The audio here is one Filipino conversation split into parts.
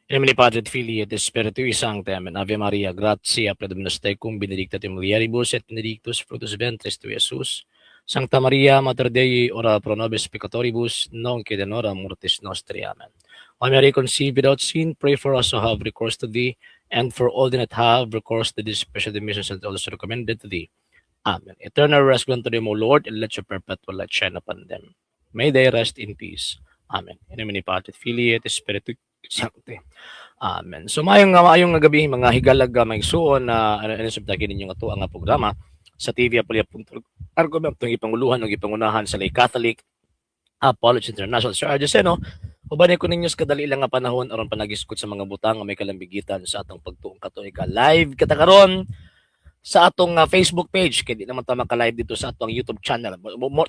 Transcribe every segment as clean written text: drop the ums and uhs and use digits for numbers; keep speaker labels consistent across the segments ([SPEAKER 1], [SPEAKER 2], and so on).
[SPEAKER 1] In nomine Patri et Filii et Spiritui Sancti. Amen. Ave Maria, gratia predominus tecum, benedicta tu mulieribus et benedictus fructus ventris tui, Iesus. Sancta Maria, Mater Dei, ora pro nobis peccatoribus, nunc et in hora mortis nostri. Amen. O Mary, conceived without sin, pray for us who have recourse to thee, and for all that have recourse to thee, special missions and also recommended to thee. Amen. Eternal rest be unto them, O Lord, and let your perpetual light shine upon them. May they rest in peace. Amen. In nomine Patri et Filii et Spiritui Sancti. Amen. So mayong gabi mga higalag may suon na sabtagin ninyo ato ang programa sa TV Argument ng ipanguluhan ng ipangunahan sa Lay Catholic Apollo International. Sir Argeseno, ubanay ko ninyo sa kadali lang nga panahon aron panagisgot sa mga butang nga may kalambigitan sa atong pagtuong Katolika. Live kita karon sa atong Facebook page kay di naman ta maka-live dito sa atong YouTube channel.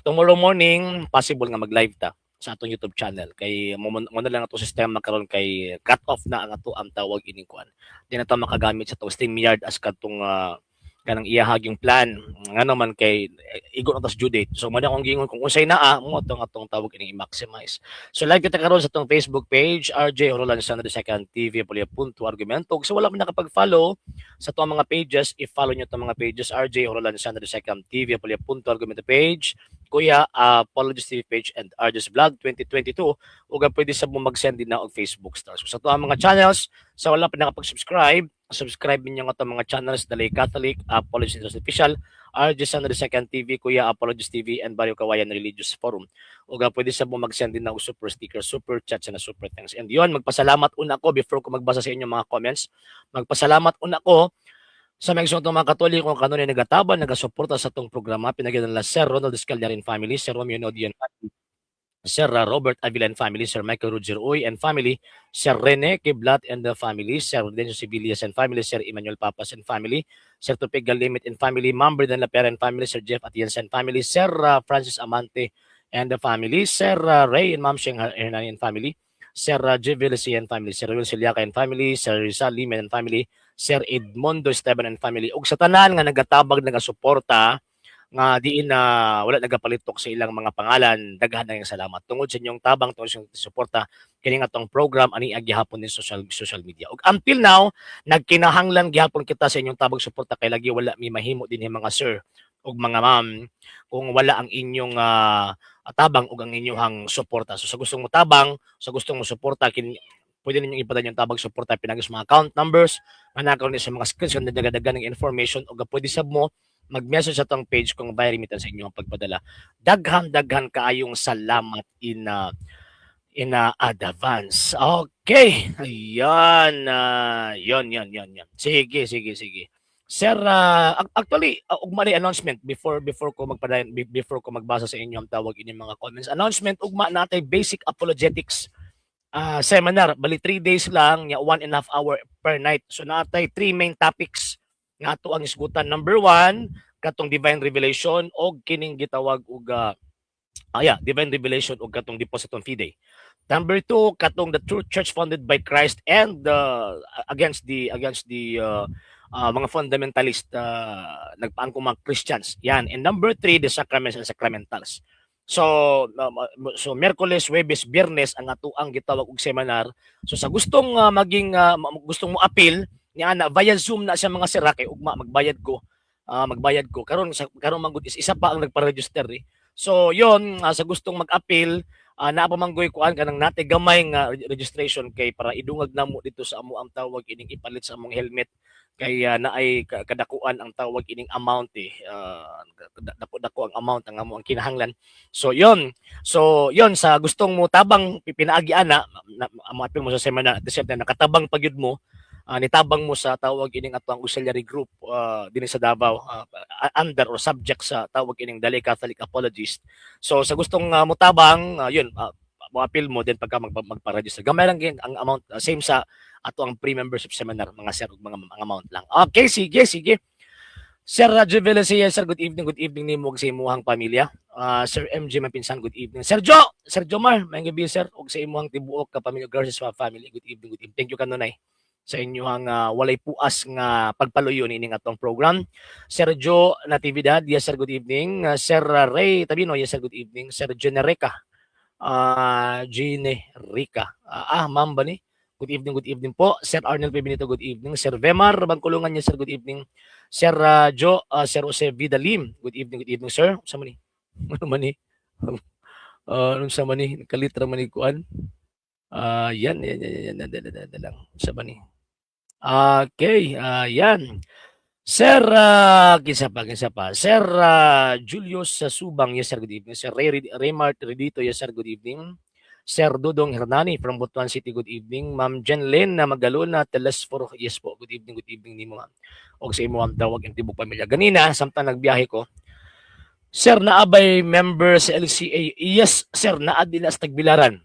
[SPEAKER 1] Tomorrow morning possible nga mag-live ta sa atong YouTube channel kay mo na lang ato sistema karon kay cut off na ang ato ang tawag ining kuan. Di na ta makagamit sa atong StreamYard as kadtong kanang iyahag yung plan nga naman kay igo na tas due date. So mo na kung gingon kung unsay naa mo atong tawag ining i-maximize. So live kita karon sa atong Facebook page RJ Orolan Sandro Second TV Punto Argumento. So wala man nakapag-follow sa itong mga pages, i-follow nyo itong mga pages, RJ Orolan Sandro Second TV, Punto Argumento page, Kuya, Apologies TV page, and RJ's Vlog 2022, o pwede sa mo mag-send din na og Facebook stars. So sa itong mga channels, sa wala pa nakapag-subscribe, subscribe ninyo nga itong mga channels, Dalay Catholic, Apologies Official, RJ Sandro Second TV, Kuya, Apologies TV, and Barrio Kawayan Religious Forum. O pwede sa mo mag-send din na og super sticker, super chat, and super thanks. And yun, magpasalamat una ko before ko magbasa sa inyong mga comments. Magpasalamat una ko sa mga isang mga Katoliko kung kanunay nagataban, nagasuporta sa itong programa. Pinagyan nila Sir Ronald Escalderin family, Sir Romeo Nodian family, Sir Robert Avila and family, Sir Michael Roger Uy and family, Sir Rene Kiblat and the family, Sir Denso Sibilias and family, Sir Emmanuel Papas and family, Sir Tupig Galimit and family, Mamber Dan Lapera and family, Sir Jeff Atienza and family, Sir Francis Amante and the family, Sir Ray and Ma'am Sheng Hernani and family, Sir Jivilisi and family, Sir Will Siliaca and family, Sir Rizal Limen and family, Sir Edmondo Esteban and family. Ug sa tanan nga nagatabag nagasuporta nga diin na wala nagapalitok sa ilang mga pangalan, daghan na yung salamat. Tungod sa inyong tabang, tungod sa inyong suporta, kini nga tong program, ani gihapon ni social media. Ug until now, nagkinahanglan gihapon kita sa inyong tabang suporta, kay lagi wala mi mahimo din mga sir ug mga ma'am kung wala ang inyong tabang ug ang inyong suporta. So sa gustong mo tabang, sa gustong mo suporta, pwede ninyong ipadala yung tabang suporta pinagis mga account numbers, manakaw ni sa mga screens kung dagdagan ng information o pwede sab mo mag-message sa tong page kung may remittance sa inyo ang pagpadala. Daghan kaayong salamat in advance. Okay. Ayan. Yan. Sige. Sir, actually, ugma na announcement before ko before ko magbasa sa inyo ang tawag inyong mga comments. Announcement ugma natay basic apologetics seminar. Bali 3 days lang, ya 1.5 hour per night. So natay 3 main topics nga ato ang isgutan. Number 1, katong divine revelation o kining gitawag og divine revelation o katong depositum fidei. Number 2, katong the true church founded by Christ and against the mga fundamentalist nagpaangkong mga Christians. Yan. And number 3, the sacraments and sacramentals. So Miyerkules, Huwebes, Biyernes ang atuang gitawag og seminar. So sa gustong gustong mo appeal niya na via Zoom na siya mga sira kay ugma magbayad ko karon manggod is isa pa ang nagpa-register So yon sa gustong mag-appeal naa pa manggoy kuan kanang nate gamay nga registration kay para idungag namo dito sa amo ang tawag ining ipalit sa among helmet kay naay kadakuan ang tawag ining amount dako ang amount ang amo ang kinahanglan. So yon sa gustong mo tabang pinaagi ana mo sa seminar at the same time nakatabang pagyud mo nitabang mo sa tawag ining atong auxiliary group dinhi sa Davao under or subject sa tawag ining Dalay Catholic Apologist. So sa gustong mutabang yun mo-appeal mo din pagka magpa-register. Gamay lang ang amount same sa ato ang pre-membership seminar mga sir mga amount lang. Okay, sige. Sir Radjo Velacia, sir, good evening nimo sa imuhang pamilya. Sir MJ Mapinsan, good evening. Sir Jomar, may gabi sir, og sa imuhang tibuok ka pamilya Garces family, good evening. Thank you kanunay sa inyong walay puas nga pagpaluyo ining atong program. Sir Joe Natividad, yes sir, good evening. Sir Ray Tabino, yes sir, good evening. Sir Generica, ma'am ba ni? Good evening po. Sir Arnel P. Benito, good evening. Sir Vemar Bangkulungan niya, sir, good evening. Sir Sir Jose Vidalim, good evening, sir. Sa man ni? Ano man ni? Ano sa man ni? Kalitra man ni kuan. Yan lang. Sa man ni? Okay, yan. Sir, kinsa pa. Sir Julius Subang, yes sir, good evening. Sir Raymart Redito, yes sir, good evening. Sir Dudong Hernani from Butuan City, good evening. Ma'am Jenlyn na Magalona, Telesforo, yes po, good evening ni mo. O sa imo ang tawag ang tibok pamilya. Ganina, samtang nagbiyahe ko, sir, naabay member sa LCA. Yes, sir, naad nila sa Tagbilaran.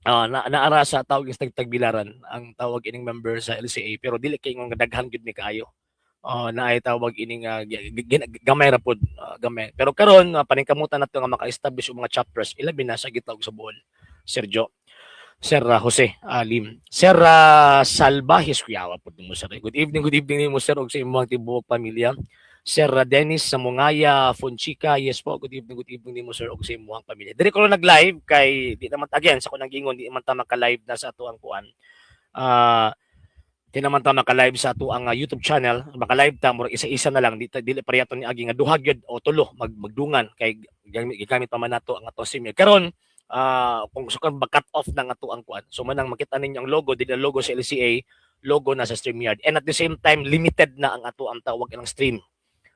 [SPEAKER 1] Naara sa tawag sa Tagbilaran ang tawag ining member sa LCA, pero dili kay nga daghan gyud ni kayo. Na ay tawag ining gamay ra pod, gamay. Pero karon paningkamutan nato nga maka-establish og mga chapters ilabi na sa gitawag sa Bohol. Sir Jo, Sir Jose Lim, Sir Salvahis Kuyawa pod mo sir. Good evening nimo sir og sa imong tibuok pamilya. Sir Dennis Samungaya Fonchica, yes po, good evening nimo sir og sa imong pamilya. Diri ko nag-live kay di naman again sa kunang gingon di man ta maka-live na sa ato ang kuan. Di naman ta maka-live sa ato ang YouTube channel, maka-live ta murag isa-isa na lang dili parehaton ni agi nga duha gyud o tulo magdungan kay gigamit pa man nato ang ato sim. Karon kung gusto kang cut off ng ato ang kuan. So manang makita ninyo ang logo, dili logo sa LCA, logo na sa StreamYard. And at the same time limited na ang ato ang tawag ng stream.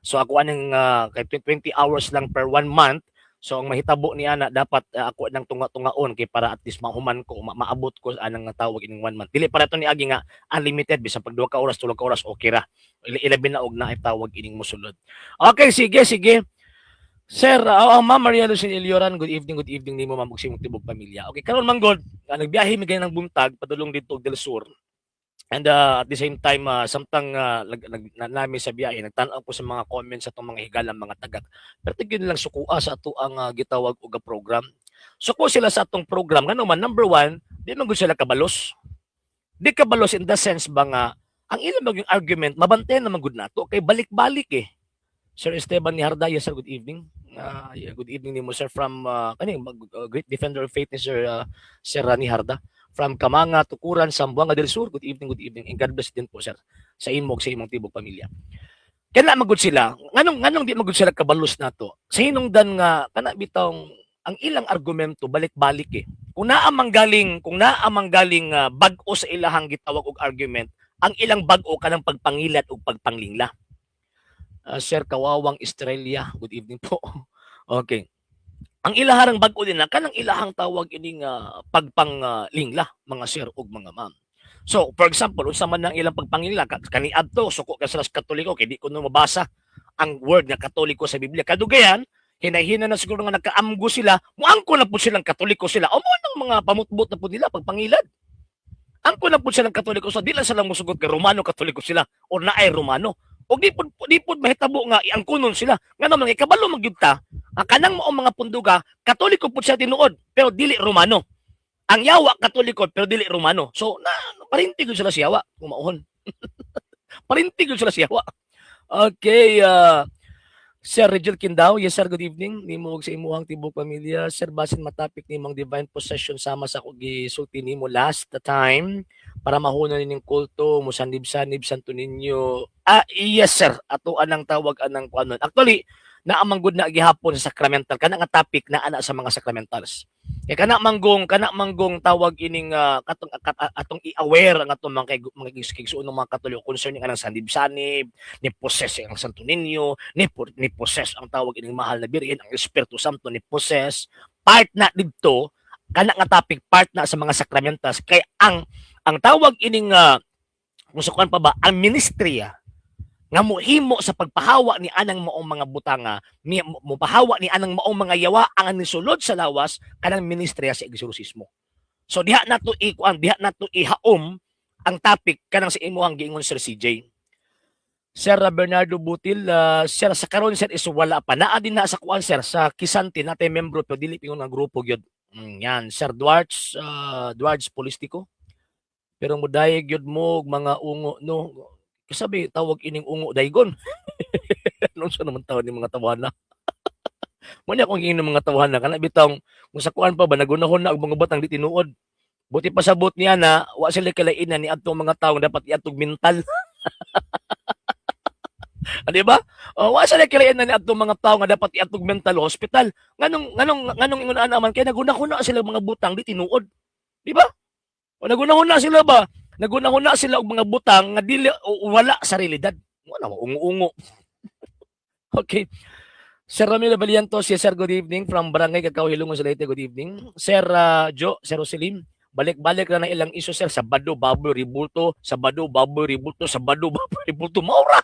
[SPEAKER 1] So ako anang kay 20 hours lang per 1 month. So ang mahitabo ni ana dapat ako nang tunga-tungaon kay para at least mahuman ko maabot ko anang tawag ining 1 month. Dili para to ni agi nga unlimited bisan pag 2 ka oras 3 ka oras okay ra. Ilabi na og na tawag ining mosulod. Okay, sige. Sir, Ma'am Maria Lucien Ilioran, good evening nimo ma'am ug sa imong tibok pamilya. Okay, karon man god, nagbiyahe mi ng buntag padulong dito Del Sur. And at the same time, samtang namin sa biyahe, nagtanaw ko sa mga comments sa itong mga higalang mga tagak. Pero tigyan lang sukuha sa ato ang gitawag og program. Suko sila sa atong program. Nga naman, number one, di man sila kabalos. Di kabalos in the sense ba nga, ang ilang maging argument, mabantayan naman gud nato kay balik-balik eh. Sir Esteban ni Harda, yes sir, good evening. Good evening ni mo sir from great defender of faith ni Sir Rani Harda from Kamanga, Tukuran, Zamboanga del Sur. Good evening. And God bless din po, sir, sa imong tibok pamilya. Kaya magud sila. Nganong di magud sila kabalos nato. Sa hinungdan nga, kana bitong, ang ilang argumento, balik-balik eh. Kung naamang galing bag-o sa ilahang gitawag og argument, ang ilang bag-o kanang pagpangilat o pagpanglingla. Sir Kawawang Estrella, good evening po. Okay. Ang ilaharang bag-o din na kanang ilahang tawag ining pagpanglingla mga sir ug mga ma'am. So, for example, unsa man ang ilang pagpangilingla kaniadto suko ka sa Katoliko kay di ko no mabasa ang word nga Katoliko sa Biblia. Kadugayan, hinay-hina na siguro nga nakaamgo sila, muangko na pud silang Katoliko sila. O mo nang mga pamutbot na pud nila pagpangilad. Angko na pud silang Katoliko sa dila sila musugot kay Romano Katoliko sila o naay Romano. O di pud mahitabo nga iangkunon sila. Nga naman ikabalo magyud ta, ang kanang mao mga punduga Katoliko pud siya tinuod pero dili Romano. Ang yawa Katoliko pero dili Romano. So parintig yun sila siyawa kung mauhon. Parintig yun sila siyawa. Okay, Sir Regil Kindao, yes sir, good evening. Nimo og sa imuhang tibok pamilya. Sir, basin matapik nimong divine possession sama sa kog gisulti nimo last time para mahunan nining kulto mo sanib-sanib santo ninyo. Yes sir, ato anang tawag anang kuanon. Actually, naamanggod na gihapon sa sacramental kana nga topic na ana sa mga sacramentals. Kaya kana manggong tawag ining atong i-aware ang atong mga kigsuon ng mga Katoliko concerning anang sanib-sanib, ni possess ang Santo Niño, ni possess ang tawag ining mahal na Birhen, ang Espiritu Santo ni possess. Part na didto kana nga topic part na sa mga sacramentals kay ang tawag ining musukan pa ba ang ministrya nga mohimo sa pagpahawa ni anang maong mga butanga, mopahawa ni anang maong mga yawa ang nisulod sa lawas kanang ministrya sa eksorsismo. So diha nato ihaom ang topic kanang sa imuhang giingon Sir CJ. Sir Bernardo Butil, sir sa karon sir is wala pa naa din na sa kuan sir sa Kisanti natay membro pero dili pingon nga grupo gyud. Yan Sir Duarts Polistico. Pero mudayeg gyud mo mga ungo no. Sabi, tawag ining ungo daygon. Noon sa naman tawag ni mga tawana. Muna akong ingin ng mga tawana. Kana bitang, kung sa kuan pa ba, nagunahon na ang mga batang di tinuod. Buti pa sabot niya na wa sila kalainan ni adtong mga tawo nga dapat iatog mental. Di ba? O, wa sila kalainan ni adtong mga tawo nga dapat iatog mental hospital. Nganong ingon naman kay naguna-huna sila mga butang di tinuod. Di ba? O naguna-huna sila ba? Naguna-huna sila og mga butang nga dili o wala sa realidad. Wala mo ungo-ungo. Okay. Sir Ramiro Valiantos, yes sir, good evening from Barangay Cacao Hilongon sa Leyte, good evening. Sir Jo, Sir Roselim, balik-balik na ilang iso sir, Sabado, Baboy, Ribulto, Sabado, Baboy, Ribulto, Sabado, Baboy, Ribulto, maura!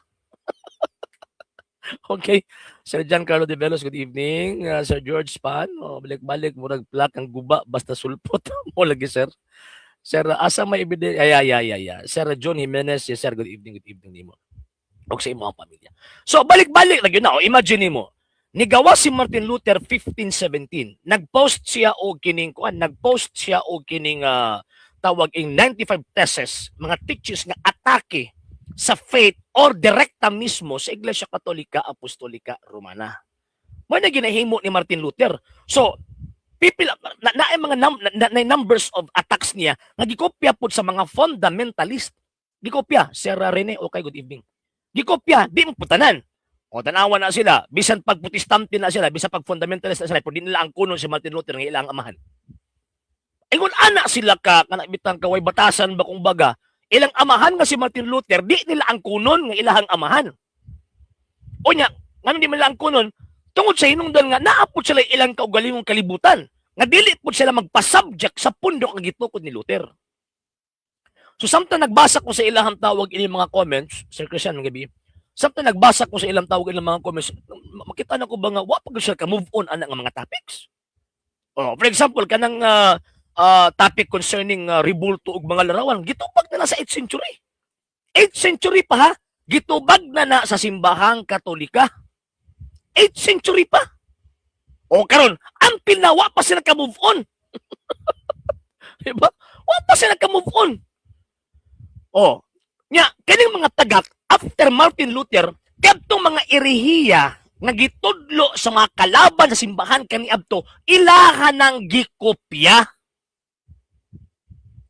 [SPEAKER 1] Okay. Sir Giancarlo De Velos, good evening. Sir George Pan, balik-balik, murag plak ang guba, basta sulpot mo lagi sir. Sir, asa may ebidensya? Sir John Jimenez, yes sir, good evening nimo. O sa imong pamilya. So, balik-balik lagi na. Imagine mo, nigawa si Martin Luther 1517. Nag-post siya og kining tawag ing 95 theses, mga teachings nga atake sa faith or direkta mismo sa Iglesia Katolika Apostolika Romana. Mo na ginahimo ni Martin Luther. So, mga numbers of attacks niya nga gikopya pud sa mga fundamentalist. Gikopya, Sir Rene, okay, good evening. Gikopya, di mo putanan. O tanawan na sila, bisan pag protestante na sila, bisan pag fundamentalist na sila, pero di nila ang kunon si Martin Luther ng ilang amahan. Ingon ana sila ka, kanabitang kaway batasan ba kung baga, ilang amahan nga si Martin Luther, di nila ang kunon ng ilang amahan. O nya, nga di nila ang kunon, tungod sa hinungdan nga, naapot sila ilang kaugalingong kalibutan, nga dili po sila magpasubject sa pundok nga gitukod ni Luther. So samtang nagbasa ko sa ilang tawag ilang mga comments, Sir Christian, ng gabi, samtang nagbasa ko sa ilang tawag ilang mga comments, makita na ko ba nga, wa pa sila ka move on ana nga mga topics. For example, kanang topic concerning ribulto ug mga larawan, gitubag na sa 8th century. 8th century pa ha, gitubag na sa simbahang Katolika. 8th century pa. O karon, until na wa pa sila ka move on. Diba? Wa pa sila ka move on. O, nya, kaning mga tagak, after Martin Luther, kadtong mga erehiya nga gitudlo sa mga kalaban sa simbahan kaniadto, ilahan ng gikopya.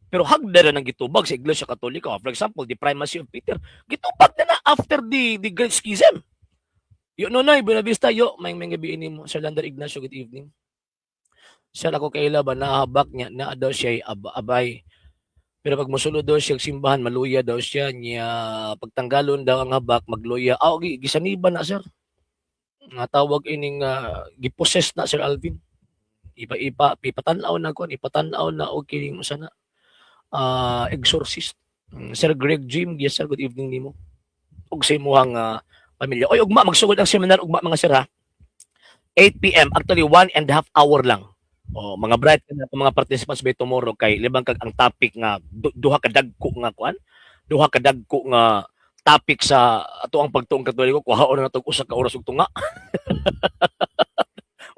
[SPEAKER 1] Pero hagda na ng gitubag sa Iglesia Katolika. For example, the primacy of Peter, gitubag na after the Great Schism. Yo Nonoy, Buenavista, yo, may gabiin mo. Sir Lander Ignacio, good evening. Sir, ako kaila ba, nahabak niya, na daw siya abay. Pero pag musulod daw siya simbahan, maluya daw siya, niya pagtanggalon daw ang habak, magluya. Gisaniba na, sir. Nga tawag ining giposes na, Sir Alvin. Ipatanaw na ko, ipatanaw na o kining sana. Exorcist. Sir Greg Jim, yes sir, good evening nimo. Og sa imuhang pamilya. Oy, ugma, magsugod ang seminar, ugma mga sir ha. 8 p.m. Actually, 1.5 hour lang. Mga bright na mga participants by tomorrow kay libang kag ang topic nga duha ka dagko nga kuan, duha ka dagko nga topic sa ato ang pagtuong Katoliko, kuhaon na tog usa ka oras ug tunga.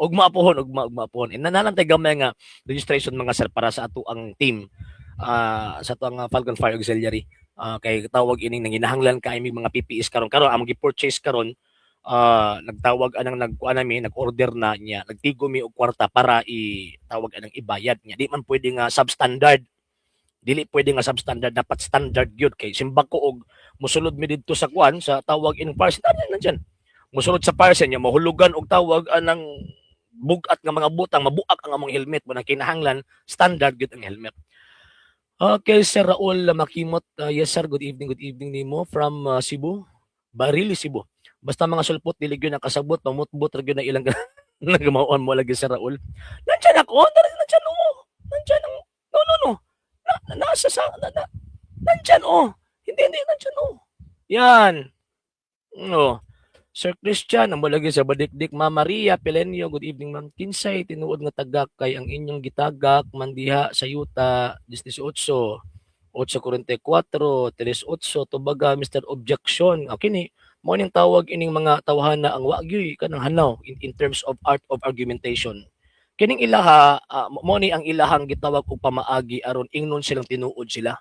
[SPEAKER 1] ugma pohon. Nanalantay gamay nga registration mga sir para sa ato ang team sa ato ang Falcon Fire Auxiliary. Kay tawag ining nanginahanglan kay mga PPEs karon ang gi-purchase karon. Nagtawag anang nag-order na niya, nagtigo mi og kwarta para itawag anang ibayad niya. Di man pwede nga substandard. Dili pwede nga substandard, dapat standard gyud kay simbag ko og musulod mi didto sa kuan sa tawag ining parcel nandiyan. Musulod sa parcel niya mahulugan og tawag anang bugat nga mga butang, mabuak ang among helmet mo na kinahanglan standard gyud ang helmet. Okay, Sir Raul Makimot. Yes sir, good evening nimo from Cebu. Barili, Cebu. Basta mga sulpot dili gyud nakasabot, mamutbot ra gyud na ilang nagamaon mo lagi sa Raul. Nandiyan ako, nandiyan ang no. Nasa sa nandiyan Hindi nandiyan Yan. No. Sir Christian, ang lagi sa Badikdik, Ma'am Maria Pelenio, good evening ma'am. Kinsay tinuod nga tagak kay ang inyong gitagak mandiha sa yuta 18, 8:44, 38, tubaga Mr. Objection. Okay ni mo ning tawag ining mga tawhana ang wagyoy kanang hanaw in terms of art of argumentation. Kining ilaha mo ni ang ilahang gitawag og pamaagi aron ingnon silang tinuod sila.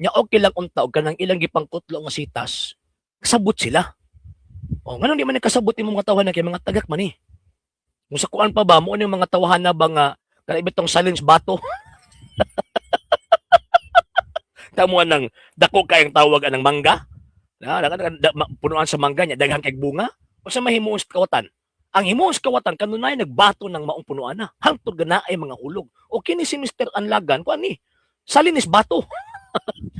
[SPEAKER 1] Nya okay lang unta og kanang ilang gipangkutlo nga sitas. Kasabot sila. Ngano di man kasabot imong mga tawhana kay mga tagak man ni. Kung sa kuan pa ba mo ni mga tawhana ba nga kanang ibitong challenge bato. Nakita mo ng dako kayang tawag ng mangga? Punuan sa mangga niya, daghang kay bunga. O sa mahimuon sa kawatan. Ang himuon sa kawatan, kanunay nagbato ng maong punuan na. Hangtod gana ay mga hulog. O kini si Mr. Anlagan, kuan ni, salinis bato.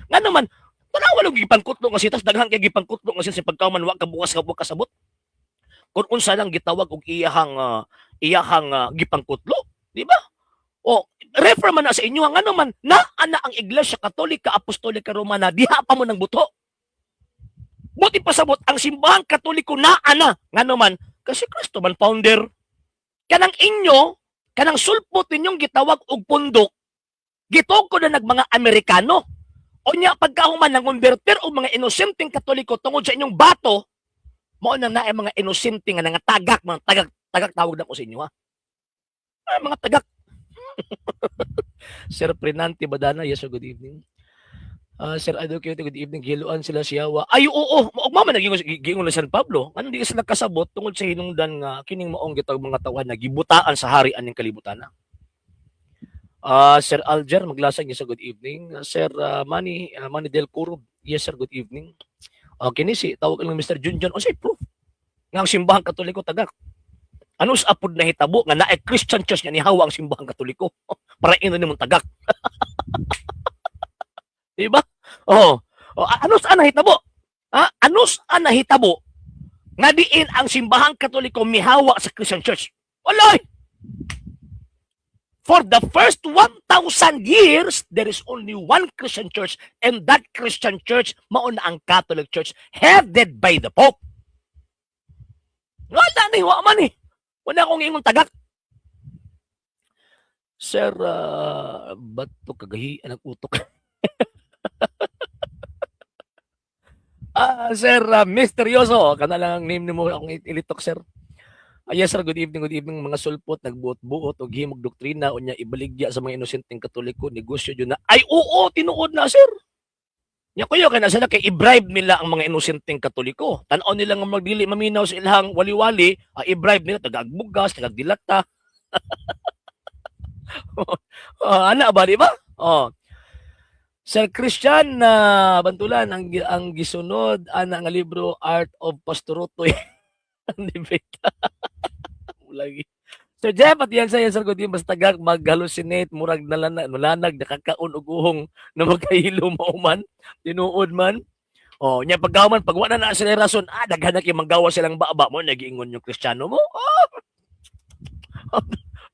[SPEAKER 1] Nga naman, tanawa lang gipangkutlo nga sitas, daghang kay gipangkutlo nga siya sa pagkauman, wa ka bukas ka kasabot. Kung unsa lang gitawag og iyahang gipangkutlo, di ba? O refer man na sa inyo nga naman na ang Iglesia Katolika Apostolika Romana diha pa mo ng buto. Buti pasabot ang simbahang Katoliko na nga naman kasi Kristo man founder. Kanang inyo, kanang sulpot ninyong gitawag og pundok, gitog ko na mga Amerikano. O nya pagkahuman ng converter o mga inosenteng Katoliko tungod sa inyong bato, mao na na mga inosente nga nga tagak, mga tagak tawag na ko sa inyo ha. Mga tagak. Sir Prenante Badana, yes, good evening. Sir Advocate, good evening. Giluan sila siyawa. Ay, oo. Mama naging na San Pablo. Ano di sila kasabot tungod sa hinungdan nga kining maong gitawag mga tawhan na gibutaan sa harian ng kalibutan. Sir Alger, maglasag yes, good evening. Sir Manny Del Curub, yes sir, good evening. Kinisi, tawag lang Mr. Junjun. O say proof. Nga ang simbahang Katoliko tagak. Ano sa apod na hitabo nga naay Christian Church nga nihawa ang simbahang Katoliko. Para ino nimong tagak. Diba? Ano saan nahitabo? Ano saan nahitabo? Nga diin ang simbahang Katoliko mihawa sa Christian Church. Walay! For the first 1,000 years, there is only one Christian Church, and that Christian Church, mauna ang Catholic Church, headed by the Pope. Wala na hiwa man eh. Wala akong ingong tagak. Sir, ba't ito kagahi ang utok? Sir, misteryoso. Kana lang ang name ni mo akong ilitok, sir. Yes, sir. Good evening, mga sulpot. Nagbuot-buot o himog doktrina o niya ibaligya sa mga inosenteng Katoliko. Negosyo yun na. Ay, oo, tinuod na, sir. Nya kuyo kaya sila kay i-bribe nila ang mga inosenteng Katoliko. Tan-aw nila nga magdili maminaw sa ilhang wali-wali, i-bribe nila tagagbugas, tagagdilata. Ana ba di ba? Sir Christian Bantulan ang gisunod ana nga libro Art of Pastorutoy. Ang debate. Lagi. Sir Jeff, at yan sa sir ko din basta mag-hallucinate, murag nalanag, nakakaon og uhong na magkahilo mauman, tinuod man. Nya paggaman, pag wala na sila rason, daghan na kay manggawa silang baba mo, nagiingon yung Kristiyano mo.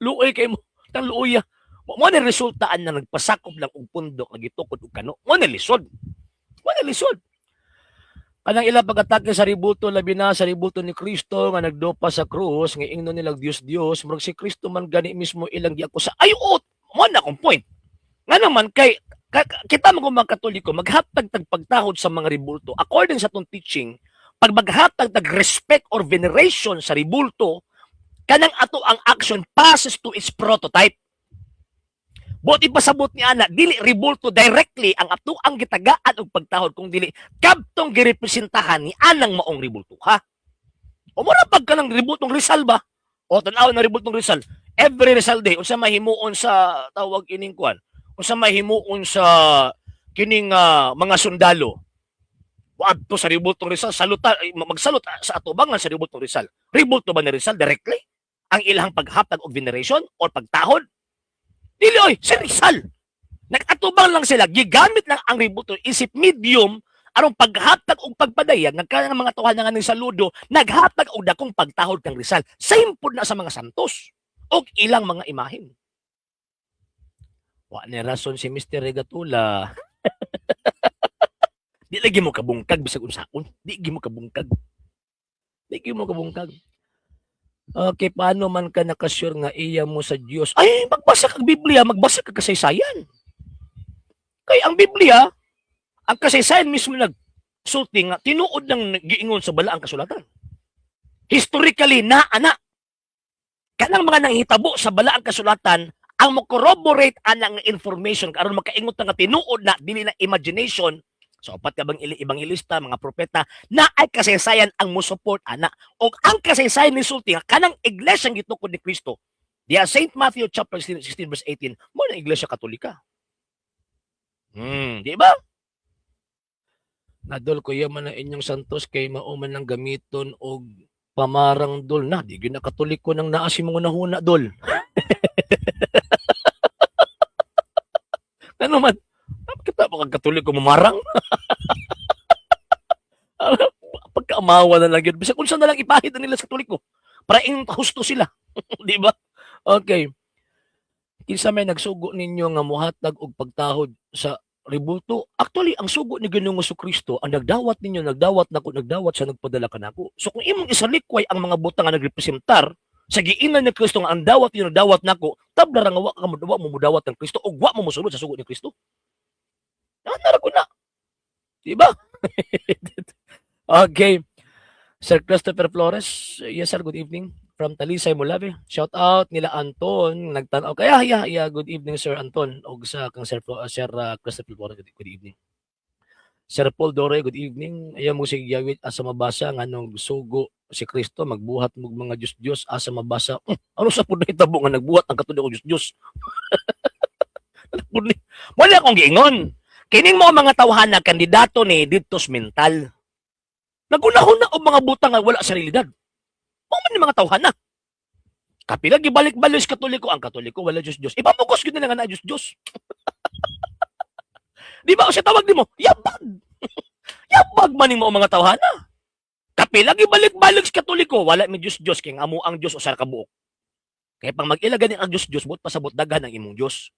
[SPEAKER 1] Luoy kay mo, tang luoy. Mo na resultaan na nagpasakop lang og pundok, nagitukod og kano. Mo na lisod. Kanang ilang pag-atake sa ribulto, labi na sa ribulto ni Kristo nga nagdopa sa krus, nga ingno nilang Diyos, murag si Kristo man gani mismo ilang giakusa. Ayot, mo na akong point. Nga naman, kita mga Katoliko, maghatag pagtahod sa mga ribulto. According sa itong teaching, pag maghatag respect or veneration sa ribulto, kanang ato ang action passes to its prototype. Buti pasabot ni ana, dili ribulto directly ang ato ang gitagaan og pagtahod kung dili kabtong girepresentahan ni anang maong ribulto ha. O mura pag kanang ribultong Rizal ba? O tan-aw na ribultong Rizal. Every Rizal Day unsa mahimuon sa tawag ining kuan? Unsa mahimuon sa kining mga sundalo. Waadto sa ribultong Rizal, magsalot sa atubangan sa ribultong Rizal. Ribulto ba ni Rizal directly ang ilang paghatag og veneration or pagtahod? Dili oy, si Rizal. Nag-atubang lang sila, gigamit lang ang ribulto isip medium aron paghatag og pagpadayag ng kanang mga tuhan nga ning saludo, naghatag og dakong pagtahod kang Rizal. Same pud na sa mga santos og ilang mga imahen. Wa ni rason si Mr. Regatula. Di lagi mo kabungkag bisag unsaon. Di gi mo kabungkag. Okay, paano man ka nakasure nga iya mo sa Dios? Ay, magbasa kag Biblia, magbasa kag kasaysayan. Kay ang Biblia, ang kasaysayan mismo nagsulti nga tinuod ng giingon sa balaang kasulatan. Historically na ana kanang mga nanghitabo sa balaang kasulatan ang mo-corroborate anang information aron makaingot nga tinuod na dili na imagination. So, apat ka bang ibanghilista, mga propeta, na ay kasaysayan ang mo-support, ana. O ang kasaysayan ni sulti, kanang iglesia gitukod ni Kristo. Diya, St. Matthew chapter 16 verse 18, mo na iglesia katolika. Di ba? Nadol kuya man ang inyong santos kay mauman ng gamiton og pamarang dol na di gyud nakatulik ko nang naa si mga nahuna dol. Ano man kita pa katulik ko mamarang. Pagkaamawa na lang yun. Bisa kung saan na lang ipahid na nila sa katulik ko. Para ing husto sila. Di ba? Okay. Kinsa may nagsugo ninyo nga muhatag og pagtahod sa ribulto. Actually, ang sugo ni Ginoong Kristo ang nagdawat ninyo, nagdawat sa nagpadala kanako. So kung imong isalikway ang mga butang nga nagrepresentar sa giingnan ni Kristo nga ang dawat ninyo, nagdawat nako, tabla ra nga wa mo mudawat ng Kristo o wa mo mosulod sa sugo ni Kristo. Nara ko na. Di ba? Okay. Sir Christopher Flores. Yes, sir. Good evening. From Talisay, Molave. Shout out nila Anton. Nagtanaw. Kaya, yeah. Good evening, Sir Anton. O sa kang Sir Christopher Flores. Good evening. Sir Paul Dore, good evening. Ayaw mo si Yawit asa mabasa nga nung sugo si Kristo, magbuhat mo mga Diyos-Diyos asa mabasa. Ano sa pud na hitabo nga nagbuhat ang katunog og Diyos-Diyos? Wala akong giingon. Kining mo mga tawhana kandidato ni didtos mental. Nagunahon na og mga butang nga wala sa realidad. Mo man ni mga tawhana. Kapila gibalik-balik sa Katoliko, ang Katoliko wala Diyos-Diyos. Ipamugos gyud nila nga na Diyos-Diyos. Di ba o siya tawag nimo? Yabag. Yabag man nimo mga tawhana. Kapila gibalik-balik sa Katoliko, wala mi Diyos-Diyos kay amo ang Diyos usa ka buok. Kaya pang mag-ilagan ang Diyos-Diyos, but pasabot daghan ang imong Diyos.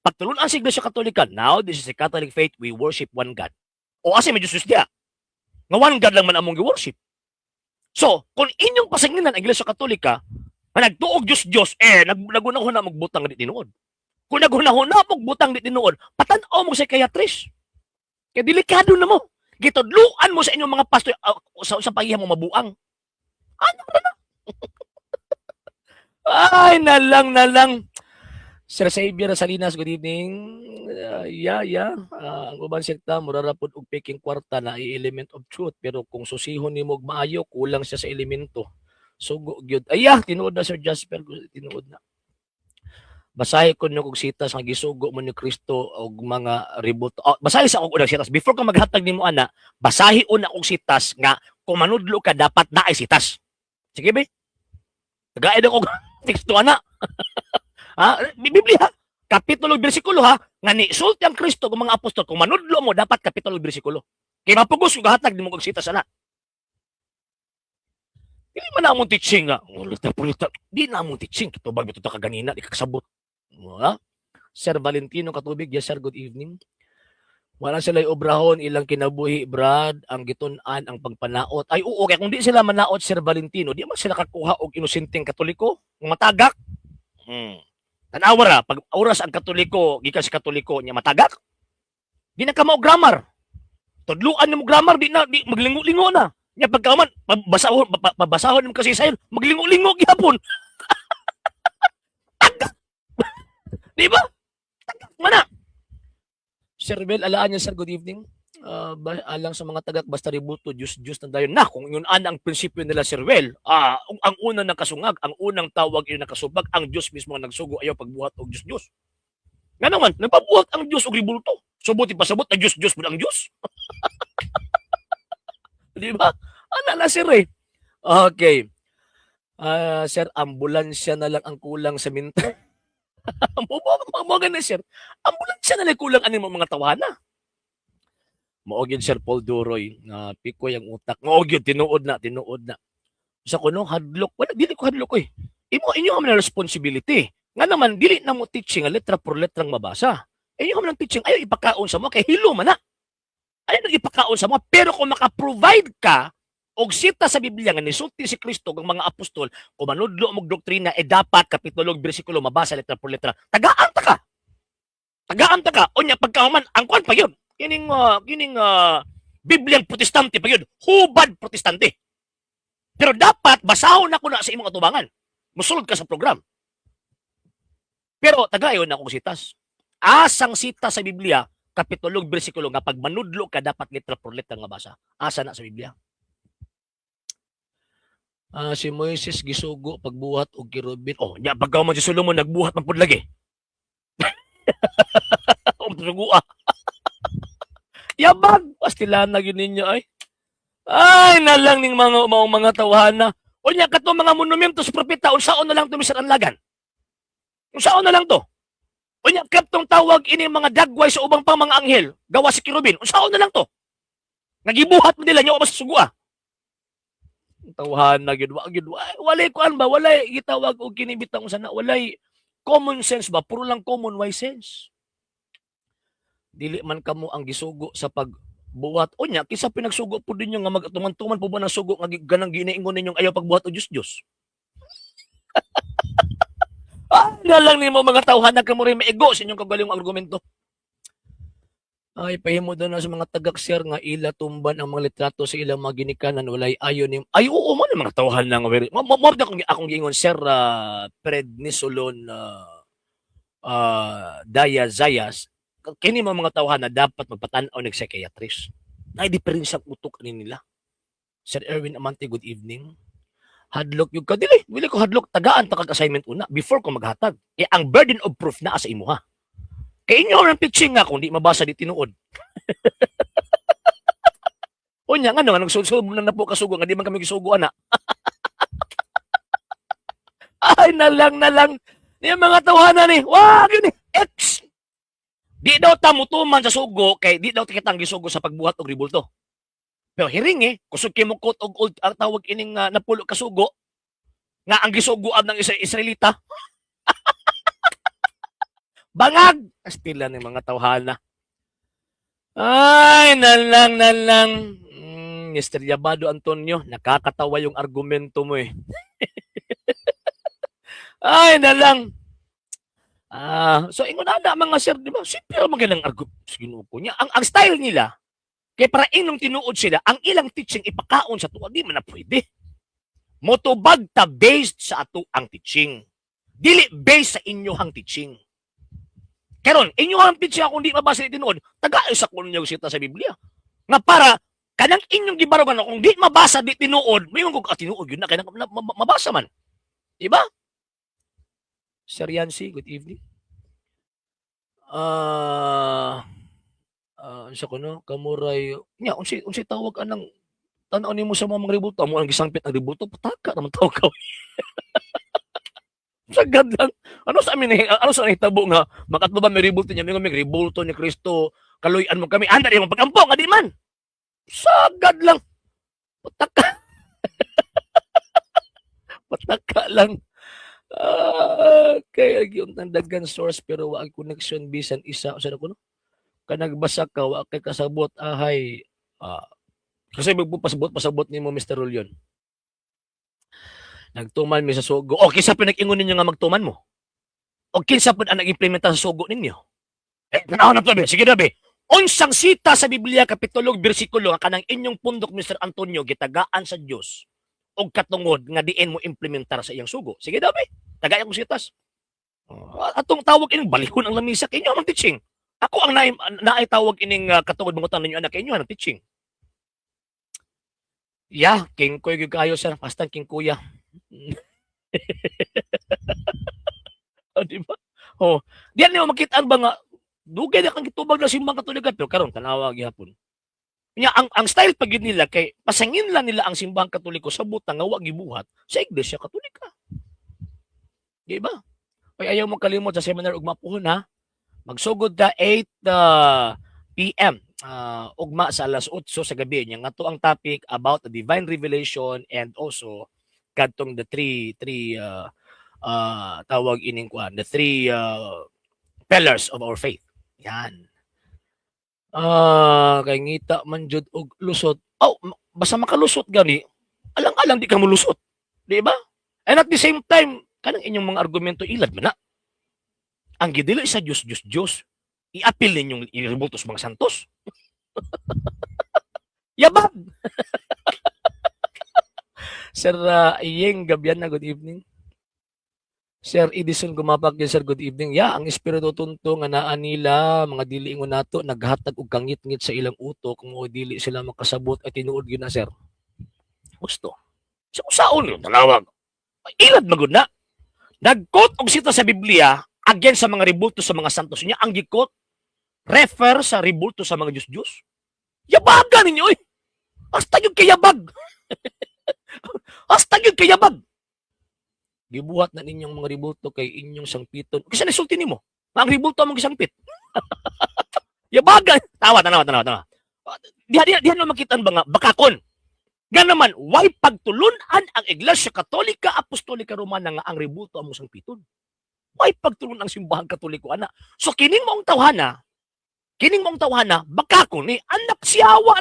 [SPEAKER 1] Pagtulon ang Iglesia Katolika, now this is a Catholic faith, we worship one God. O asa may Diyos diya? Nga one God lang man among gi-worship. So, kung inyong pasanginan ang Iglesia Katolika, na nagtuog Diyos-Diyos, nagunahon na magbutang di tinuod. Kung nagunahon na magbutang di tinuod, patanaw mo sa psychiatrist. Kaya delikado na mo. Gitudluan mo sa inyong mga pastor sa pagihan mo mabuang. Ano na? Ay, nalang. Sir Xavier Salinas, good evening. Ang uban sekta, murarapod og peking kwarta na element of truth. Pero kung susihon ni mo maayo, kulang siya sa elemento. Sugo gyud. Tinuod na Sir Jasper, tinuod na. Basahi ko nung sitas nga gisugo mo ni Kristo og mga ributo. Basahi sa akong unang sitas. Before ka maghatag nimo ana, basahi una kong sitas nga kung manudlo ka dapat na ay sitas. Sige be. Tagaid ako teksto ana. Biblia, kapitulo bersikulo ha, nga ni sulti ang Kristo ng mga apostol, kung manudlo mo, dapat kapitulo bersikulo. Kaya mapugos yung hatag ni mo kong sita sana. Hindi man na among teaching nga. Di na among teaching. Ito ba ito kaganina, di kakasabot. Sir Valentino Katubig, yes sir, good evening. Wala sila obrahon, ilang kinabuhi, Brad, ang gitunan, ang pagpanaot. Ay, oo, kaya kung di sila manaot, Sir Valentino, di man sila kakuha og inosenteng Katoliko, matagak. Tanawara, pag oras ang Katoliko, gikan sa Katoliko niya matagak. Di na ka mao grammar. Tudluan mo grammar, di maglingo-lingo na. Nya pagkaman, babasahon mo kasi sayon, maglingo-lingo gihapon. Tagak. Di ba? Tagak mana. Sir Bel, alaan niya sir, good evening. Alang sa mga tagak, basta ributo, Diyos na dayon. Na, kung yun ang prinsipyo nila, Sir Well, ang unang nakasungag, ang unang tawag yun nakasubag, ang Diyos mismo ang nagsugo, ayaw pagbuhat o Diyos. Nga naman, nagpabuhat ang Diyos o ribulto. Subuti pasabot na Diyos mo ang Diyos. Di ba? Na, sir eh. Okay. Sir, ambulansya na lang ang kulang sa minta. Mga na, sir. Ambulansya na lang kulang aning mga tawana. Maogyod Sir Paul Duroy na pikoy ang utak. Maogyod tinuod na. Sa kuno hadlok, wala dili ko hadlok eh. Inyo man responsibility. Nga naman dili na mo teaching letra por letrang mabasa. Inyo man teaching ayo ipakaon sa mo kay hilo man na. Ayo ipakaon sa mo pero kung maka-provide ka og sita sa Biblia nga nisulti si Kristo ng mga apostol kung manudlo mo doktrina dapat kapitulo bersikulo mabasa letra por letra. Tagaan ta ka. Unya pagkahuman ang kwan pa yun. Kining Bibliang protestante pa yun. Hubad protestante. Pero dapat basahon ako na sa imong atubangan. Musulod ka sa program. Pero tagayon na akong sitas. Asang sita sa Biblia, kapitulo, bersikulo nga pag manudlo ka dapat letra por letra nga basa. Asa na sa Biblia. Si Moises gisugo pagbuhat og kirubin. Nya pagkaw man si Solomon nagbuhat man pud lagi. Sugua. Yabag! Pastilan na yun ninyo ay. Ay, nalang ning mga tawhana. O niya, kato mga monumento sa propeta, unsaon na lang to, Mr. Anlagan? Unsaon na lang to? O niya, katong tawag ini mga dagway sa ubang pang mga anghel, gawa si Kirubin, unsaon na lang to? Nagibuhat mo nila niyo o masasugua. Tawhana gyud wa gyud walay kuan ba walay gitawag og kinibitang sana walay common sense ba puro lang common wise sense. Dili man kamo ang gisugo sa pagbuhat o nya kisa pinagsugo po ninyo nga magtuman-tuman po ba ng sugo nga ganang ginaingon ninyong ayaw pagbuhat o Diyos. Na lang nimo mga tawhana kamo rin maigo sa inyong kagaling argumento. Ay, pahimo daw na sa mga tagaksyar nga ila tumban ang mga litrato sa ilang mga ginikanan walay ayon ni ay oo man mga tawhan nga very mo akong giingon sir prednisolone Daya Zayas kini mga tawhan na dapat magpatan-aw ng psychiatrist. Nay diferensya utok ani nila. Sir Erwin Amante, good evening. Hadlok yung kadili. Wili ko hadlok tagaan ta kag assignment una before ko maghatag. Ang burden of proof na sa imuha. Kay inyo ang pitching nga kung di mabasa di tinuod. O nya nga no, nagsusubo na po kasugo nga di man kami gisugo ana. Ay nalang. Ni mga tawhana ni. Wag yun ni. X. Di daw ta mutuman sa sugo kay di daw kitang gisugo sa pagbuhat og ribulto. Pero hiring kusog kay mo kot og old ang tawag ining napulo kasugo nga ang gisugoan ng Israelita. Bangag! Astila ng mga tawhana. Ay, nalang. Mr. Yabado Antonio, nakakatawa yung argumento mo eh. Ay, nalang. So, ingon na mga sir, di ba? Simple magalang argumento niya. Ang style nila, kaya para inong tinuod sila, ang ilang teaching ipakaon sa tuwa, di man na pwede. Motubag ta based sa ato ang teaching. Dili based sa inyohang teaching. Karon, inyo ang pitsa kung di mabasa ni tinuod, taga-isa ko ninyo sita sa Biblia. Nga para, kanang inyong gibarugan kung di mabasa di tinuod, may mga tinuod yun na, kaya mabasa man. Diba? Sir Yancy, good evening. Sa kuno, kamuray, nya, unsi tawag anang, tanaw ni mo sa mga ributo, mo ang gisangpit ang ributo, pataka naman tawag ka. Sagad lang. Ano sa nahitabo nga makatlo ba may ribulto niya may ribulto ni Kristo kaluyan mo kami anda di mo pagampo nga di man. Sagad lang. Pataka lang. Kaya yung tandagan source pero wa connection bisan isa sa kuno. Kanagbasa ka wa kay kasabot ahay. Kasi pasabot nimo Mr. Rolyon. Nagtuman mi sa sugo. O, kinsa pa nag-ingon ninyo nga magtuman mo? O, kinsa pa ang nag-implementa sa sugo ninyo? Tanaw na to, be. Sige na, be. Unsang sita sa Biblia, kapitulo, bersikulo, nga kanang inyong pundok, Mr. Antonio, gitagaan sa Diyos o katungod nga diin mo implementar sa iyang sugo. Sige na, be. Tagayan ko sitas. Atong tawag ining balihon ang lamisa, kinyo ang teaching. Ako ang naay tawag ining katungod mga ninyo, anak, kinyo ang teaching. Yeah, king kuya kayo, sir. Pastan king kuya. Di ba? Diyan niyo makita ba nga dugay na kang gitubag na simbang Katoliko pero karon tanawa gihapon. Nya ang style pag nila kay pasangin lang nila ang simbang Katoliko sa butang nga wa gibuhat sa Iglesia Katolika. Di ba? Ay ayaw mo kalimot sa seminar ug mapuhon ha. Magsugod ta 8 PM ugma sa alas 8 sa gabi nya nga to ang topic about the divine revelation and also kadtong the three tawag ining kuan the three pillars of our faith. Yan. Kay ngita man jud og lusot. Basta makalusot gani, alang-alang di ka mulusot. Di ba? And at the same time, kanang inyong mga argumento ilad man na. Ang gidili sa Diyos, i-appeal ninyong i-rebultos mga santos. Yabag! Sir Iyeng Gabiana, good evening. Sir Edison Gumapak din, sir, good evening. Ang espiritu tunto nga naa nila, mga dili ingon nato, naghatag og kangit-ngit sa ilang utok, kung dili sila makasabot at tinuod yun na, sir. Gusto. So, saon yun, tanawag. Ilad magod na. Nag-quote og sita sa Biblia, against sa mga ribulto sa mga santos niya, ang gikot, refer sa ribulto sa mga Diyos-Diyos. Yabaga ninyo, eh. Hasta yun kayabag. Hasta yun kayabag. Gibuhat na ninyong mga ributo kay inyong sangpiton. Kasi nasulti nimo. Ang ributo among gisangpit. Yabaga. Tawa. Diha naman makita ba nga bakakon. Nga naman, why pagtulunan ang Iglesia Katolika Apostolika Romana nga ang ributo among sangpiton? Why pagtulun ang simbahan Katoliko, ana? So, kining mong tawhana, bakakon ni, anak siyawa.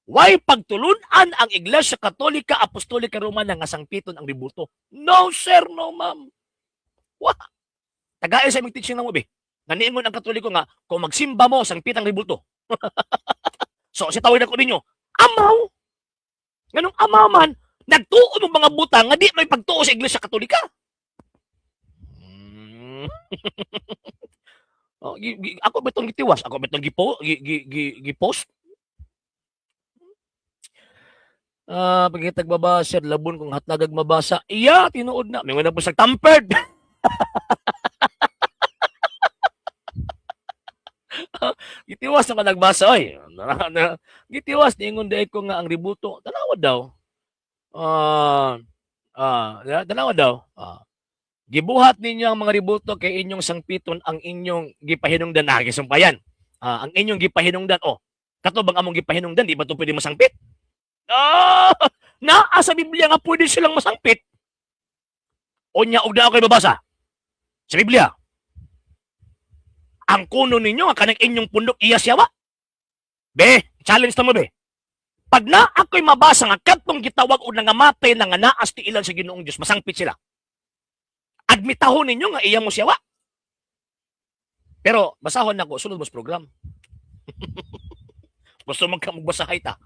[SPEAKER 1] Why pagtulunan ang Iglesia Katolika Apostolika Romana nga sangpiton ang ributo? No, sir, no, ma'am. Wah! Tagay sa imong teaching na mo, be. Naniingon ang Katoliko nga, kung magsimba mo, sangpit ang ributo. So, si tawid ako ninyo, amaw! Ganong amaw man, nagtuo ng mga butang nga di may pagtuo sa Iglesia Katolika. Oh, ako betong gitiwas, ako betong gipost. Pagkitag babasa, labon kung hatnagag mabasa. Iya, tinuod na. May mga po sa tampered. Gitiwas na ka nagbasa, oy. Gitiwas, niingon dahil ko nga ang ributo. Tanawa daw. Tanawa daw. Gibuhat ninyo ang mga ributo kay inyong sangpiton ang inyong gipahinungdan. Gisumpayan. Ang inyong gipahinungdan. Katubang among gipahinungdan, di ba ito pwede masangpit? Naa sa Biblia nga pwede silang masangpit. O niya, og na ako babasa. Sa Biblia. Ang kuno ninyo, ang kanang inyong pundok iyasyawa. Be, challenge na mo, be. Pag na ako'y mabasa nga katong gitawag o nangamatay na nga naas ti ilan sa Ginoong Diyos, masangpit sila. Admitahon ninyo nga iya mo siyawa. Pero, basahon na ko, sunod mo sa program. Gusto magbasahay ta.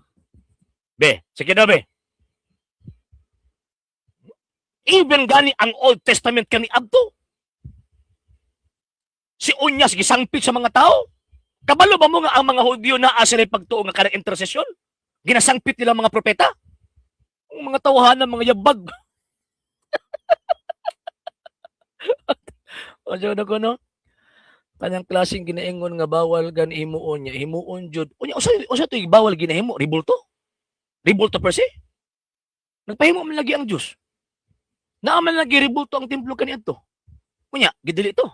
[SPEAKER 1] Be, sige na, be. Even gani ang Old Testament kani Abdo. Si Unyas gisangpit sa mga tao. Kabalo ba mo nga ang mga Hudyo na asire pagtuo nga kanang intersesyon? Ginasangpit nila mga propeta? Ang mga tawhanan, mga yabag. O na ko, no? Kanyang klaseng ginaingon nga bawal gan himuon niya. Himuon jud. Unya, usa to bawal ginahimo? Ribulto? Ribulto per se? Nagpahimo man lagi ang Diyos. Naaman lagi ribulto ang templo kaniadto. Unya, gidili to.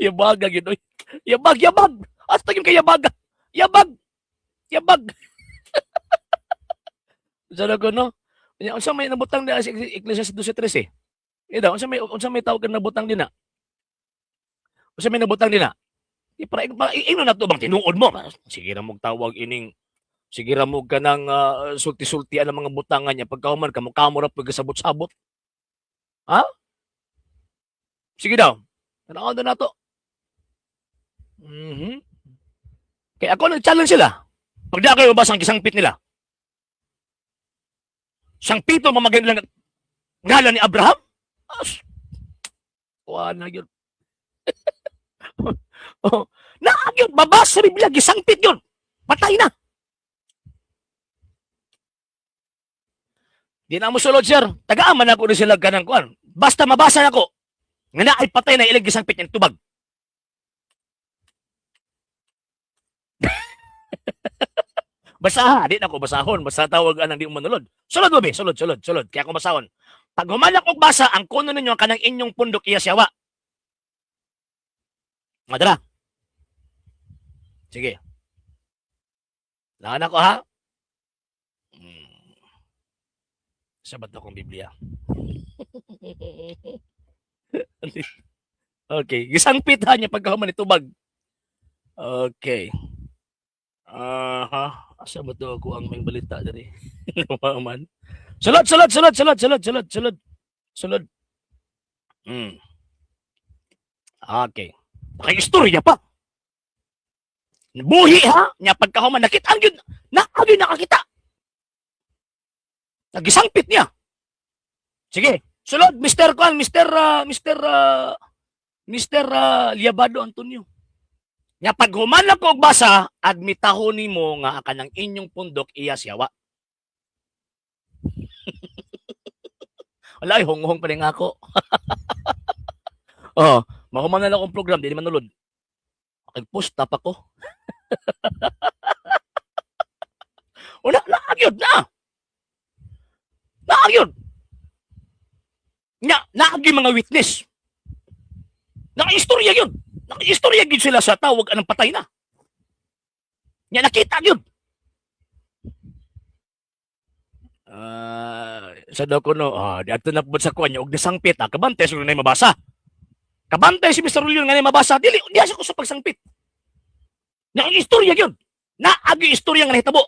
[SPEAKER 1] Yabaga gid oy. Yabag. Hasta yung kayabaga. Yabag. Sana ko, no? Unsa may nabutang na sa Ecclesiastes 12:13. Ida, unsa may tawag na nabutang din na? Unsa may nabutang din na? Ino na to bang tinuod mo? Sige ra mo tawag ining sige ra mo kanang sulti-sultian ang mga butangan niya pagkahuman kamo ra pag sabot-sabot. Ha? Sige daw. Tanaw na to. Kaya ako nag-challenge sila. Pag di kayo mabasa ang gisangpit nila. Sangpito mamagay nila ngalan ni Abraham? Wala yun. Naag yun. Babasa sa Biblia. Gisangpit yun. Patay na. Di na mo sulod, sir. Tagaan ako rin sila ganang kuan. Basta mabasa na ko. Nga na ay patay na ilang gisangpit yung tubag. Basaha, di na ako basahon. Basta tawag anang di umanulod. Sulod mo, be. Sulod. Kaya ako basahon. Pag humanak og basa, ang kuno ninyo kanang inyong pundok iyasyawa. Madala. Sige. Lahan ako, ha? Sabat akong Biblia. Okay. Gisangpit ha niya pagkahuman ni tubag. Okay. Asa ba to ako ang may balita dali? Lumaman. Sulod. Okay. Naka-istorya pa. Buhi ha? Nya pagkahuman nakita ang yun. Nakakita. Nagisangpit niya. Sige. Sulod, Mr. Kwan, Mr. Liabado Antonio. Nya pag human ko og basa, admitahon nimo nga kanang inyong pundok iyasyawa. Wala ay honghong pa rin ako. Mahuman na lang akong program, di naman nulod. Post tap ako. O naagyod na. Naagyod. Naagi mga witness. Nakaistorya yun. Nakaistorya yun sila sa tawag anong patay na. Nakita yun. Sa daw ko no, dito na po sa kuwan niya, og nasangpit, kabantay siguro na mabasa. Kabantay si Mr. Julian nga na mabasa, dili, siya ko sa pagsangpit. Nakaistorya yun. Naagi istorya nga nahitabo.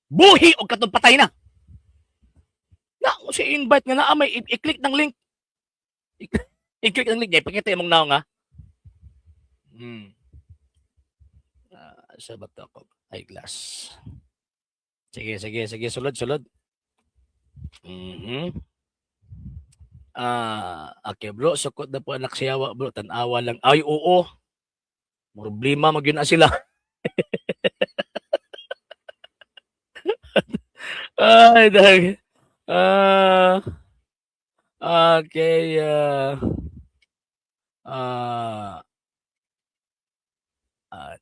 [SPEAKER 1] Buhi o katong patay na. Si invite nga na, may i-click ng link. I-click ng link niya, ipakita yung mong naong nga. Sa bato ko, eyeglass. Sige, sulod. Okay bro, sukot na po anak siyawa bro, tanawa lang. Ay, oo. Problema, magyun na sila. Ay, dahil. Okay.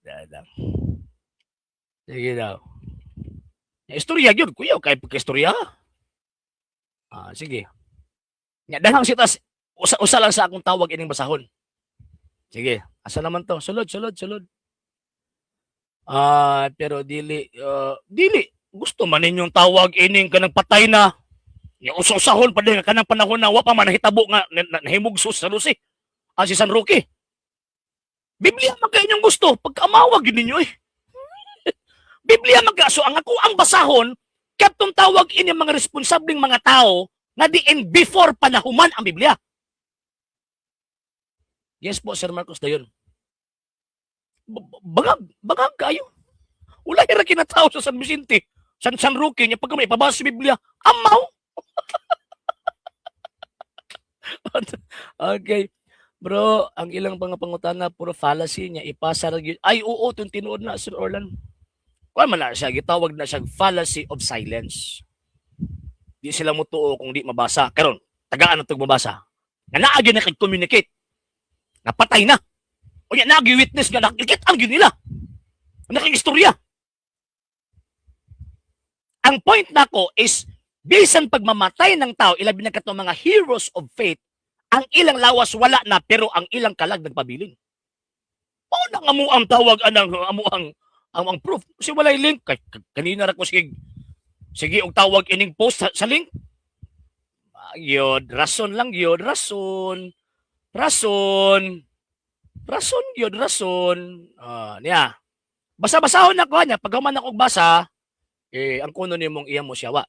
[SPEAKER 1] Dadang. Sige daw. Istorya yun, kuya, kaya pagka-istorya. Sige. Dahang sitas, usa lang sa akong tawag ining basahon. Sige, asa naman to? Sulod. Pero dili. Gusto man ninyong tawag ining kanang patay na. Yung usahon pa din kanang panahon na wa pa man nahitabo nga nahimugsos sa Lucy. Si San Roque. Biblia man kayo inyong gusto. Pagkamawag yun ninyo eh. Biblia magaso ang ako ang basahon katong tawag ini mga responsableng mga tao na diin before panahuman ang Biblia. Yes po, Sir Marcos dayon. Bagag kayo. Wala hira kinatao sa San Vicente, San Roque niya pagka may pabasa sa Biblia. Amaw. Okay. Bro, ang ilang pangutana puro fallacy niya ipasa ay oo tong tinuod na Sir Orlan. Kung man na siya, gitawag na siya fallacy of silence. Di sila mutuo kung di mabasa. Karon, tagaan na itong mabasa. Nga naagyo na kag-communicate. Napatay na. O yan, nag-witness nga, nakikit ang yun nila. Nakikistorya. Ang point na ko is, bisan pagmamatay ng tao, ilabi na katong mga heroes of faith, ang ilang lawas wala na, pero ang ilang kalag nagpabilin. O nang amu ang tawag, ang proof. Kasi walay link. Kanina ra ko sige og tawag ining post sa link. Yod, rason lang yod, rason. Niya. Basa-basahon na ko niya. Pag human ako basa, ang kuno nimong iya mo siyawa.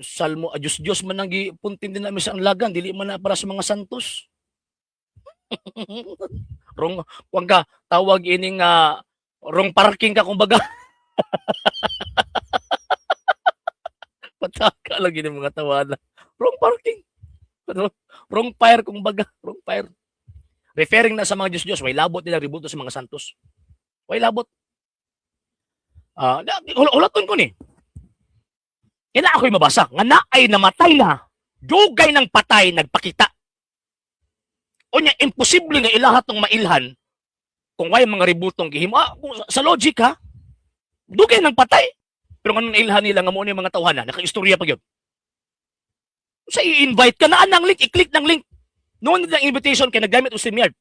[SPEAKER 1] Salmo, Diyos man nang gipuntin din namin sa ang lagan. Dili man na para sa mga santos. Wrong ka tawag ining wrong parking ka kumbaga. Pataka lagi ng mga tawanan. Wrong parking. Wrong fire kumbaga. Wrong fire. Referring na sa mga Diyos, way labot nila ributo sa mga santos. Way labot. Ulaton ko ni. Kaya ako'y mabasa. Nga na ay namatay na. Dugay ng patay nagpakita. O niya, imposible nga ilahat ng mailhan kung may mga ributong gihimo. Sa logic ha, dugay ng patay. Pero nga nailhan nila nga mo yung mga tawhana, naka-istorya pa yun. Sa i-invite ka na ng link, i-click ng link. Noon nila invitation kaya naggamit o StreamYard.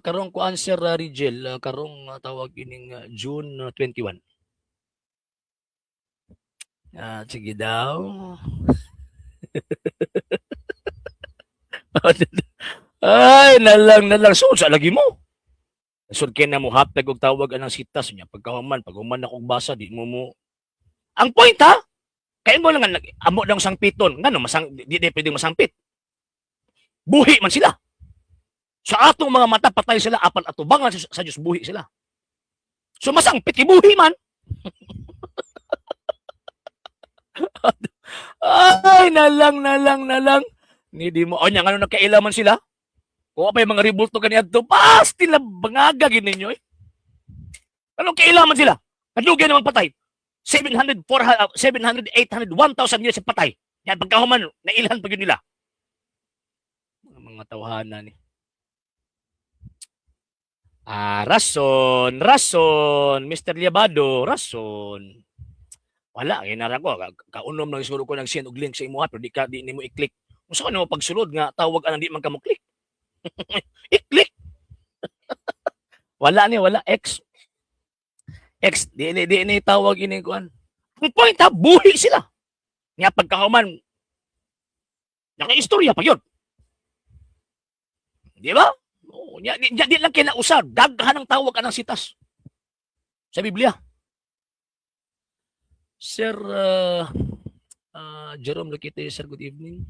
[SPEAKER 1] Karong ko answer Rigel, karong tawag ining June 21. Sige daw. Ay, nalang. So, sa lagi mo. Sud kay na mo haptag og tawag anang sitas niya pagkahuman akong basa di mo. Ang point ha, kay mo lang amo lang sangpiton. Ngano di pwedeng masangpit. Buhi man sila. Sa atong mga mata patay sila apan atubangan sa Dios buhi sila. So masangpit buhi man. Ay, nalang. Di mo, nya, ano nagkailaman sila? Kung pa yung mga ribulto kaniya to, pasti na bangaga gininyo eh. Anong kailaman sila? Kadugay namang patay. 700, 400, 700, 800, 1,000 years patay. Yan, pagkahuman, nailhan pa yun nila. Mga tawhana ni. Rason, Mr. Liabado, rason. Wala, ginara ko. Kaunom lang siguro ko nag-send og link sa imo, pero di mo i-click. Kung saan mo pagsulod nga, tawag anang di man ka mo click. I-click. Wala, X. Di ni tawag ini kuan. Ang point ha, buhi sila. Nga pagkahuman, naka-istorya pa yun. Di ba? Di lang kinausap. Daghan ang tawag anang sitas. Sa Biblia. Sir Jerome Lakite, sir, good evening.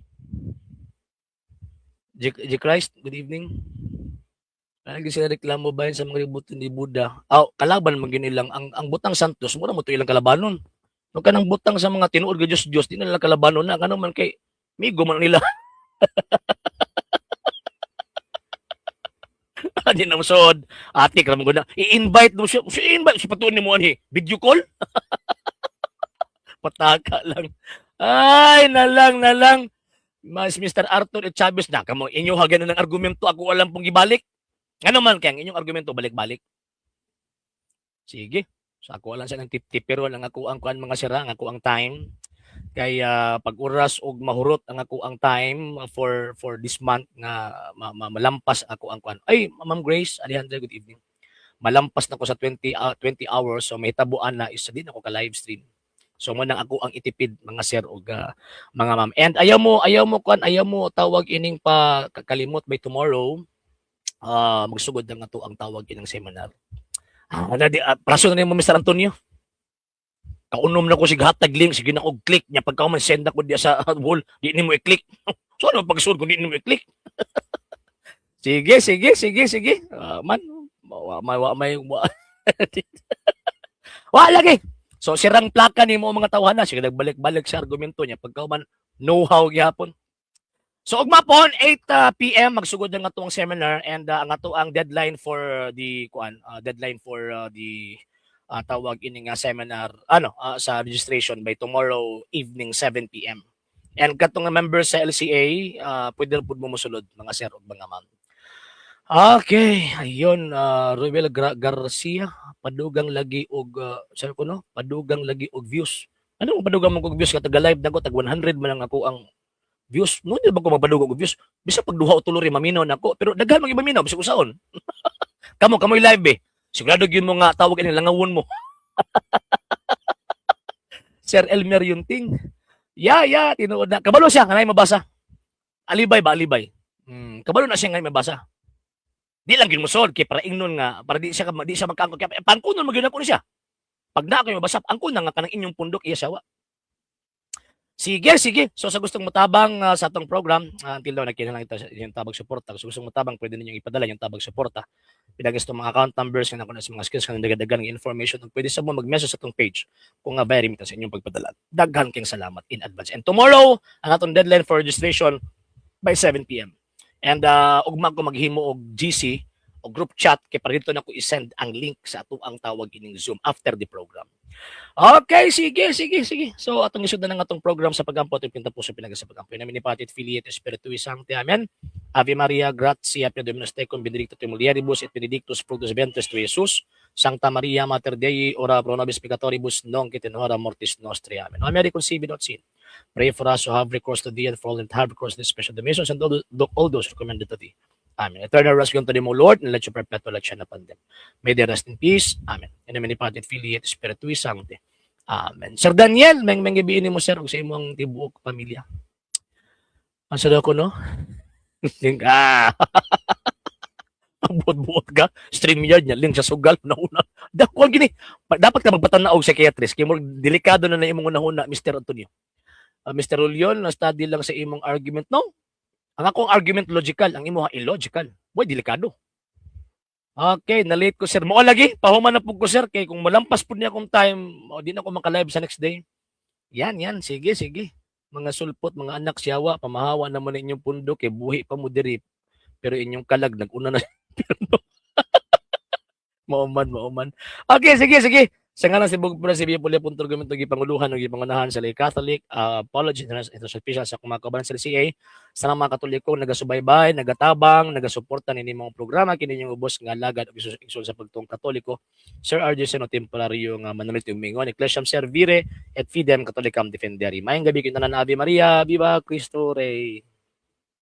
[SPEAKER 1] J. Christ, good evening. Lagi sila reklamo ba sa mga ributin ni Buddha? Kalaban man ginilang ang butang santos, mura mo to ilang kalabanon. No kanang butang sa mga tinuod ga Dios, di nila kalabanon na kano man kay migo man nila. Di na musod. Ati kram guna. I-invite mo siya. I-invite si patuon ni mo ani. Video call. Pataka lang. Ay, nalang. Mas Mr. Arthur at Chavez na kamo inyo hagan ng argumento ako alam pong gibalik. Ano man kaya inyong argumento balik-balik. Sige. So ako lang sa ng tip-tip pero lang ako ang kuan mga sira, ako ang time. Kaya pag oras og mahurot ang ako ang time for this month nga malampas ako ang kuan. Ay, Ma'am Grace, Alejandra, good evening. Malampas na ko sa 20 hours so may tabuan na isa din ako ka live stream. So mo nang ako ang itipid mga sir og mga ma'am. And ayaw mo tawag ining pa kalimot by tomorrow. Magsugod na nga to ang tawag ining seminar. Praso na mo Mr. Antonio. Kaunom na ko sig hatag link, sige na og click nya pagka man send ako diya sa wall, di nimo i-click. So ano pagsulod kung di nimo i-click? Sige. Man, may wa lagi. So sirang plaka nimo mga tawhana, sige nagbalik-balik sa argumento niya pagka man know-how gyapon. So ugma po 8 PM magsugod na nga tuong seminar and ang ato ang deadline for the tawag ini nga seminar sa registration by tomorrow evening 7 PM. And katong members sa LCA, pwede pud mo mosulod mga sir ug mga ma'am. Okay, ayun Ruel Garcia, padugang lagi og sabi ko no, padugang lagi og views. Ano mo padugang mo og views katag live dago tag 100 man lang ako ang views. No di ba ko mapadugog og views? Bisa pag duha o tulo ri maminaw nako, pero daghan man maminaw bisag usaon. Kamo live sigurado gyud mo nga tawag ini langawon mo. Sir Elmer Yunting. Tinuod na. Kabalo siya kanay mabasa. Alibay. Kabalo na siya ngay mabasa. Di lang gyud mosod kay para ingnon nga para di siya magkaangkot kay pangkunon magyud ako ni siya. Pag na ako mabasa, angkon na nga kanang inyong pundok iya sawa. Sige. So sa gustong matabang sa atong program, until daw nakita ito yung tabag suporta. So gustong matabang, pwede ninyong ipadala yung tabag suporta. Pinagis itong mga account numbers, na sa mga skills, kanang dagdagan ng information. Pwede sa mo mag-message sa atong page kung nga very sa inyong pagpadala. Daghan kayong salamat in advance. And tomorrow, ang atong deadline for registration by 7 PM. And ugma ko maghimo og GC o group chat kay para dito na ko i-send ang link sa ato ang tawag ining Zoom after the program. Okay, sige. So atong isud na ng atong program sa pagampo at pinta puso pinagasa sa pagampo. Namin ni Patit Filiate Espiritu Sancti. Amen. Ave Maria, gratia plena Dominus tecum, benedicta tu mulieribus et benedictus fructus ventris tui, Iesus. Sancta Maria, Mater Dei, ora pro nobis peccatoribus, nunc et in hora mortis nostri. Amen. O Mary conceived without sin. Pray for us who have recourse to thee and for all that have recourse to the special donations and all those recommended to thee. Amen. Eternal rest unto them, O Lord, and let your perpetual light shine upon them. May they rest in peace. Amen. In the name of the Father, Filiate, Spiritui Sancti. Amen. Sir Daniel, may gibiin mo sir, sa imong tibuok pamilya. Asa daw ko, no? Ang buot-buot ka. StreamYard niya, link sa sugal, una-una. Dapat ka magbatan na og psychiatrist. Kaya mo, delikado na imong una-una, Mr. Antonio. Mr. Julion, na-study lang sa imong argument, no? Ang akong argument logical, ang imo illogical. Boy, delikado. Okay, na-late ko sir. Mo lagi, pahuman na po ko sir. Kaya kung malampas po niya akong time, di na ako maka-live sa next day. Yan. Sige. Mga sulpot, mga anak siyawa, pamahawa naman inyong pundo, kay buhi pa mo diri. Pero inyong kalag, nag-una na. Mauman. Okay, sige. Sa ngalan si Bug Pres, Puli Punto Gumento Gipanguluhan ug Gipanganahan sa Lay Catholic, Apology International Special sa kumakabalan sa CA, sa mga Katoliko nagasubaybay, nagatabang, nagasuporta nini mga programa kini yung ubos nga lagad ug isul sa pagtong Katoliko. Sir RJ Seno temporaryo nga manulit yung mingon, Ecclesiam Servire et Fidem Catholicam Defendere. Mayang gabi kita na Ave Maria, Viva Cristo Rey.